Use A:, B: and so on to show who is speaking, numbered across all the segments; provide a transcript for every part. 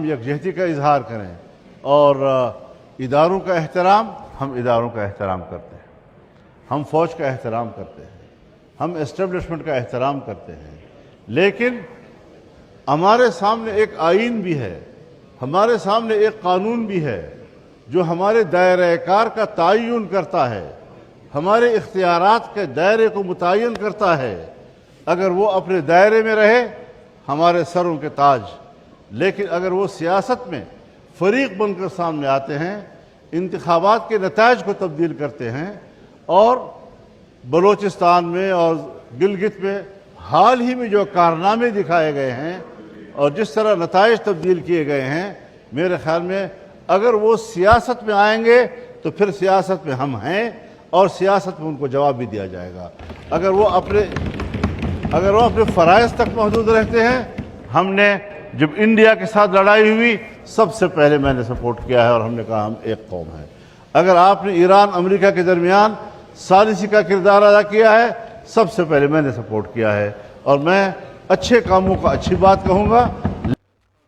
A: हम यकजहती का इजहार करें और इदारों का एहतराम, हम इदारों का एहतराम करते हैं, हम फ़ौज का एहतराम करते हैं, हम एस्टेब्लिशमेंट का एहतराम करते हैं, लेकिन हमारे सामने एक आईन भी है, हमारे सामने एक कानून भी है जो हमारे दायरे कार का तयन करता है, हमारे इख्तियारात के दायरे को मुतय्यन करता है। अगर वो अपने दायरे में रहे हमारे सरों के ताज, लेकिन अगर वो सियासत में फरीक बनकर सामने आते हैं, इंतखाबात के नताइज को तब्दील करते हैं और बलूचिस्तान में और गिलगित में हाल ही में जो कारनामे दिखाए गए हैं और जिस तरह नताइज तब्दील किए गए हैं, मेरे ख्याल में अगर वो सियासत में आएंगे तो फिर सियासत में हम हैं और सियासत में उनको जवाब भी दिया जाएगा। अगर वो अपने फ़राइज़ तक महदूद रहते हैं, हमने जब इंडिया के साथ लड़ाई हुई सबसे पहले मैंने सपोर्ट किया है और हमने कहा हम एक कौम है। अगर आपने ईरान अमेरिका के दरमियान सालिसी का किरदार अदा किया है, सबसे पहले मैंने सपोर्ट किया है और मैं अच्छे कामों का अच्छी बात कहूँगा।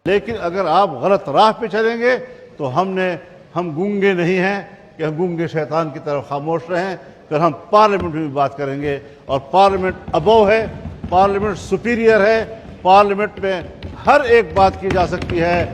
A: लेकिन अगर आप गलत राह पे चलेंगे तो हम गूंगे नहीं हैं कि हम गूंगे शैतान की तरफ खामोश रहें, फिर हम पार्लियामेंट में भी बात करेंगे और पार्लियामेंट अबव है, पार्लियामेंट सुपीरियर है, पार्लियामेंट में हर एक बात की जा सकती है।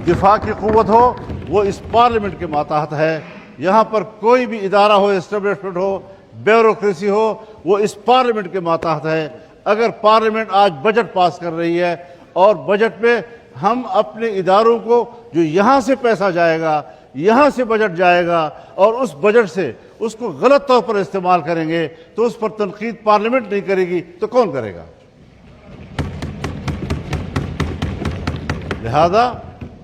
A: दिफा की क़ुव्वत हो वो इस पार्लियामेंट के मातहत है। यहाँ पर कोई भी इदारा हो, एस्टेब्लिशमेंट हो, ब्यूरोक्रेसी हो, वो इस पार्लियामेंट के मातहत है। अगर पार्लियामेंट आज बजट पास कर रही है और बजट में हम अपने इदारों को जो यहाँ से पैसा जाएगा, यहाँ से बजट जाएगा और उस बजट से उसको गलत तौर पर इस्तेमाल करेंगे तो उस पर तनकीद पार्लियामेंट नहीं करेगी तो कौन करेगा? लिहाजा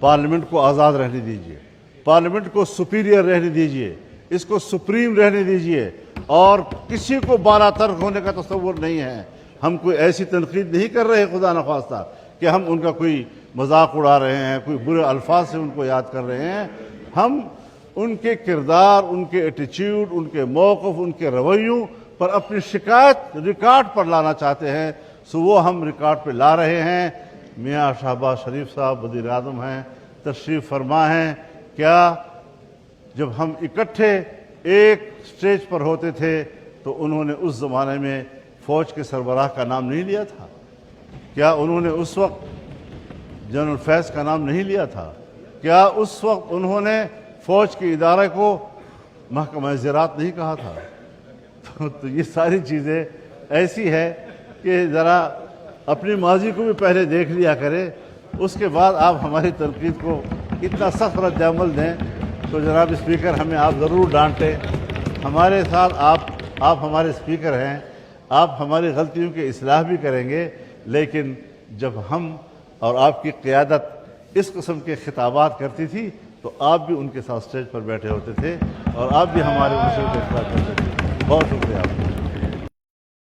A: पार्लियामेंट को आज़ाद रहने दीजिए, पार्लियामेंट को सुपीरियर रहने दीजिए, इसको सुप्रीम रहने दीजिए और किसी को बालातर होने का तस्वुर नहीं है। हम कोई ऐसी तनकीद नहीं कर रहे खुदा न खास्ता कि हम उनका कोई मजाक उड़ा रहे हैं, कोई बुरे अल्फाज से उनको याद कर रहे हैं। हम उनके किरदार, उनके एटीट्यूड, उनके मौक़िफ़, उनके रवैयों पर अपनी शिकायत रिकॉर्ड पर लाना चाहते हैं, सो वो हम रिकॉर्ड पर ला रहे हैं। मियाँ शहबाज शरीफ साहब वज़ीर आज़म हैं, तशरीफ़ फरमा हैं। क्या जब हम इकट्ठे एक स्टेज पर होते थे तो उन्होंने उस ज़माने में फ़ौज के सरबराह का नाम नहीं लिया था? क्या उन्होंने उस वक्त जनरल फैज़ का नाम नहीं लिया था? क्या उस वक्त उन्होंने फ़ौज के इदारे को महकमा ज़राअत नहीं कहा था? तो ये सारी चीज़ें ऐसी है कि ज़रा अपनी माजी को भी पहले देख लिया करें, उसके बाद आप हमारी तनकीद को इतना सख्त रद्द-ए-अमल दें। तो जनाब स्पीकर, हमें आप ज़रूर डांटें। हमारे साथ आप हमारे स्पीकर हैं, आप हमारी गलतियों की इस्लाह भी करेंगे, लेकिन जब हम और आपकी क़यादत इस किस्म के खिताबात करती थी तो आप भी उनके साथ स्टेज पर बैठे होते थे और आप भी हमारे उसूल के इत्तबा करते थे। बहुत शुक्रिया आपका।